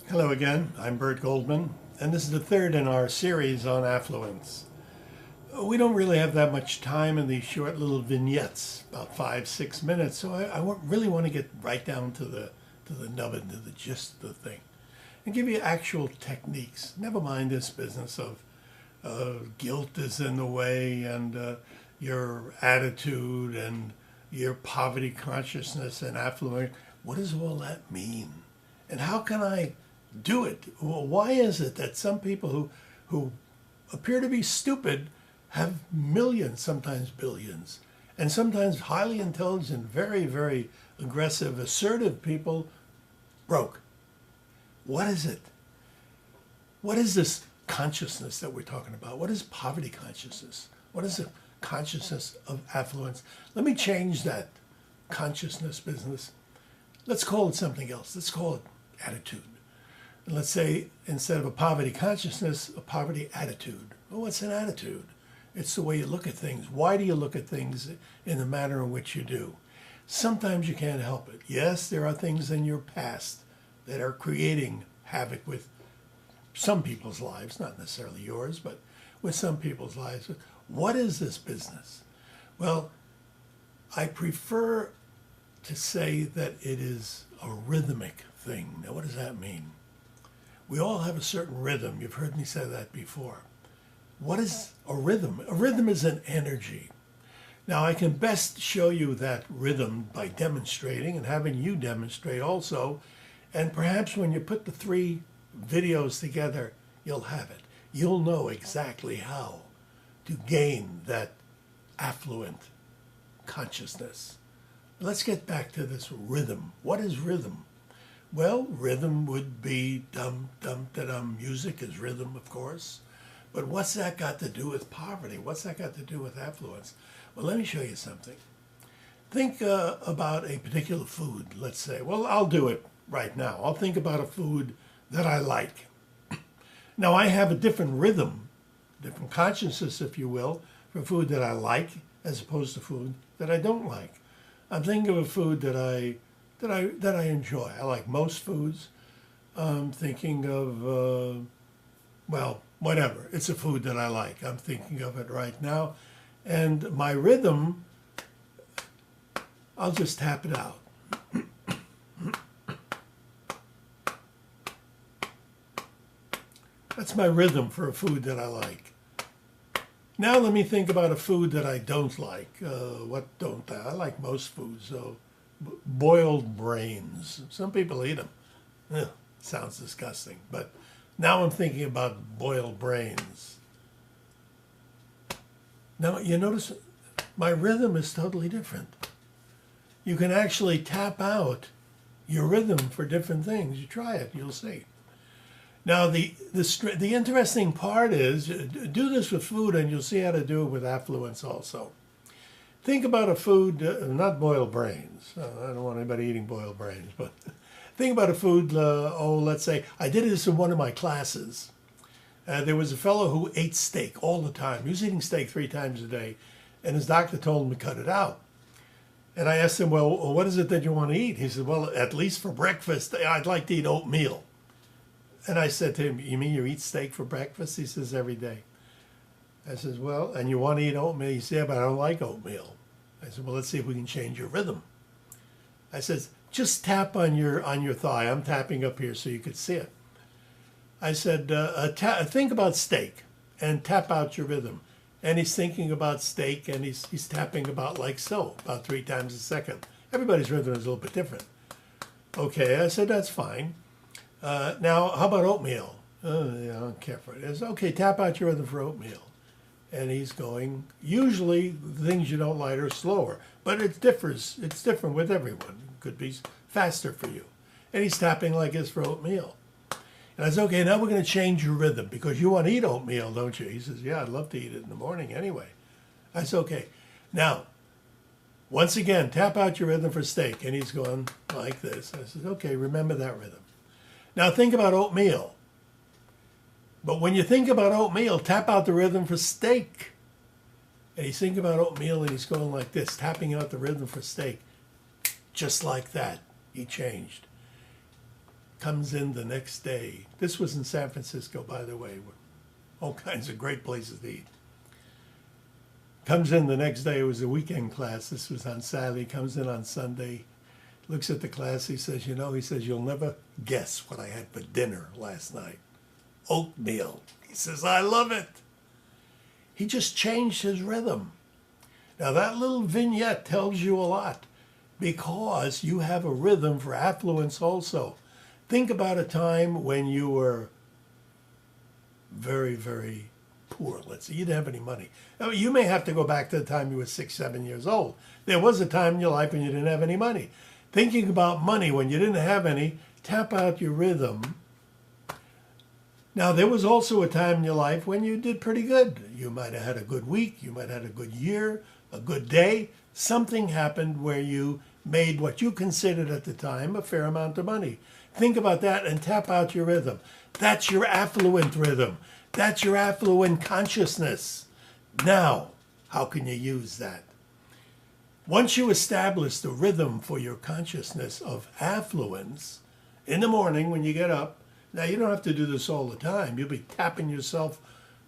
Hello again, I'm Bert Goldman, and this is the third in our series on affluence. We don't really have that much time in these short little vignettes, about 5, 6 minutes, so I really want to get right down to the nub and to the gist of the thing and give you actual techniques. Never mind this business of guilt is in the way and your attitude and your poverty consciousness and affluence. What does all that mean? And how can I do it? Well, why is it that some people who appear to be stupid have millions, sometimes billions, and sometimes highly intelligent, very, very aggressive, assertive people broke? What is it? What is this consciousness that we're talking about? What is poverty consciousness? What is the consciousness of affluence? Let me change that consciousness business. Let's call it something else. Let's call it attitude. And let's say instead of a poverty consciousness, a poverty attitude. Well, what's an attitude? It's the way you look at things. Why do you look at things in the manner in which you do? Sometimes you can't help it. Yes, there are things in your past that are creating havoc with some people's lives, not necessarily yours, but with some people's lives. What is this business? Well, I prefer to say that it is a rhythmic thing. Now, what does that mean? We all have a certain rhythm. You've heard me say that before. What is a rhythm? A rhythm is an energy. Now, I can best show you that rhythm by demonstrating and having you demonstrate also. And perhaps when you put the three videos together, you'll have it. You'll know exactly how to gain that affluent consciousness. Let's get back to this rhythm. What is rhythm? Well, rhythm would be dum dum da dum. Music is rhythm, of course. But what's that got to do with poverty? What's that got to do with affluence? Well, let me show you something. Think about a particular food, let's say. Well, I'll do it right now. I'll think about a food that I like. Now, I have a different rhythm, different consciousness, if you will, for food that I like as opposed to food that I don't like. I'm thinking of a food that I enjoy. I like most foods. I'm thinking of well, whatever. It's a food that I like. I'm thinking of it right now, and my rhythm, I'll just tap it out. That's my rhythm for a food that I like. Now let me think about a food that I don't like. What don't I? I like most foods. So, boiled brains. Some people eat them. Ugh, sounds disgusting. But now I'm thinking about boiled brains. Now you notice my rhythm is totally different. You can actually tap out your rhythm for different things. You try it, you'll see. Now, the interesting part is, do this with food and you'll see how to do it with affluence also. Think about a food, not boiled brains. I don't want anybody eating boiled brains, but think about a food, let's say, I did this in one of my classes. There was a fellow who ate steak all the time. He was eating steak 3 times a day, and his doctor told him to cut it out. And I asked him, well, what is it that you want to eat? He said, well, at least for breakfast, I'd like to eat oatmeal. And I said to him, you mean you eat steak for breakfast? He says, every day. I says, well, and you want to eat oatmeal? He said, yeah, but I don't like oatmeal. I said, well, let's see if we can change your rhythm. I says, just tap on your thigh. I'm tapping up here so you could see it. I said, think about steak and tap out your rhythm. And he's thinking about steak and he's tapping about like so, about 3 times a second. Everybody's rhythm is a little bit different. Okay, I said, that's fine. Now, how about oatmeal? Yeah, I don't care for it. It's okay, tap out your rhythm for oatmeal. And he's going, usually the things you don't like are slower, but it differs. It's different with everyone. It could be faster for you. And he's tapping like this for oatmeal. And I said, okay, now we're going to change your rhythm because you want to eat oatmeal, don't you? He says, yeah, I'd love to eat it in the morning anyway. I said, okay. Now, once again, tap out your rhythm for steak. And he's going like this. I said, okay, remember that rhythm. Now think about oatmeal. But when you think about oatmeal, tap out the rhythm for steak. And he's thinking about oatmeal and he's going like this, tapping out the rhythm for steak. Just like that, he changed. comes in the next day. This was in San Francisco, by the way. All kinds of great places to eat. Comes in the next day. It was a weekend class. This was on Saturday. Comes in on Sunday. Looks at the class. He says, he says, you'll never guess what I had for dinner last night. Oatmeal. He says, I love it. He just changed his rhythm. Now that little vignette tells you a lot because you have a rhythm for affluence also. Think about a time when you were very, very poor. Let's say you didn't have any money. Now, you may have to go back to the time you were 6, 7 years old. There was a time in your life when you didn't have any money. Thinking about money when you didn't have any, tap out your rhythm. Now, there was also a time in your life when you did pretty good. You might have had a good week. You might have had a good year, a good day. Something happened where you made what you considered at the time a fair amount of money. Think about that and tap out your rhythm. That's your affluent rhythm. That's your affluent consciousness. Now, how can you use that? Once you establish the rhythm for your consciousness of affluence, in the morning when you get up, now you don't have to do this all the time. You'll be tapping yourself.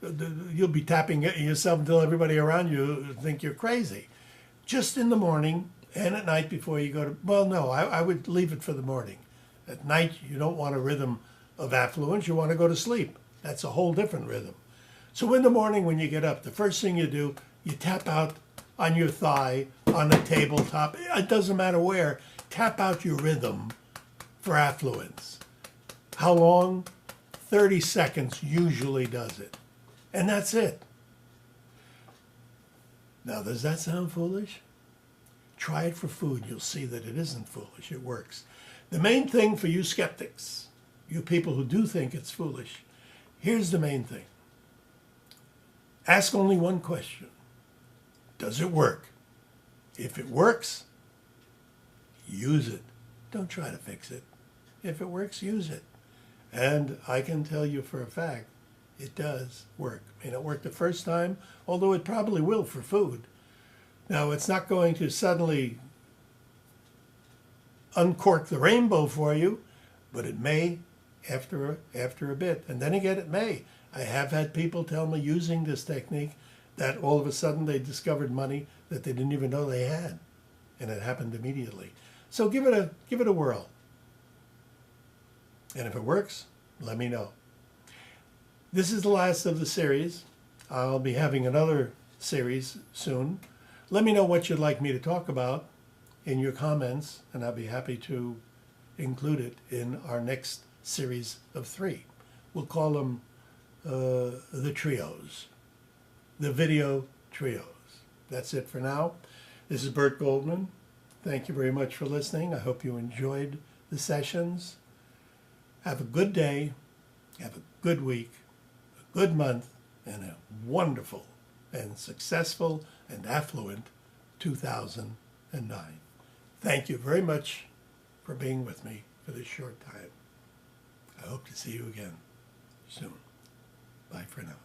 You'll be tapping yourself until everybody around you think you're crazy. Just in the morning and at night before you go to, well, no, I would leave it for the morning. At night, you don't want a rhythm of affluence. You want to go to sleep. That's a whole different rhythm. So in the morning when you get up, the first thing you do, you tap out on your thigh, on the tabletop. It doesn't matter where. Tap out your rhythm for affluence. How long? 30 seconds usually does it. And that's it. Now, does that sound foolish? Try it for food. You'll see that it isn't foolish. It works. The main thing for you skeptics, you people who do think it's foolish, here's the main thing. Ask only one question. Does it work? If it works, use it. Don't try to fix it. If it works, use it. And I can tell you for a fact, it does work. May not work the first time, although it probably will for food. Now, it's not going to suddenly uncork the rainbow for you, but it may after a bit. And then again, it may. I have had people tell me using this technique that all of a sudden they discovered money that they didn't even know they had. And it happened immediately. So give it a whirl. And if it works, let me know. This is the last of the series. I'll be having another series soon. Let me know what you'd like me to talk about in your comments, and I'll be happy to include it in our next series of 3. We'll call them the trios, the video trios. That's it for now. This is Bert Goldman. Thank you very much for listening. I hope you enjoyed the sessions. Have a good day, have a good week, a good month, and a wonderful and successful and affluent 2009. Thank you very much for being with me for this short time. I hope to see you again soon. Bye for now.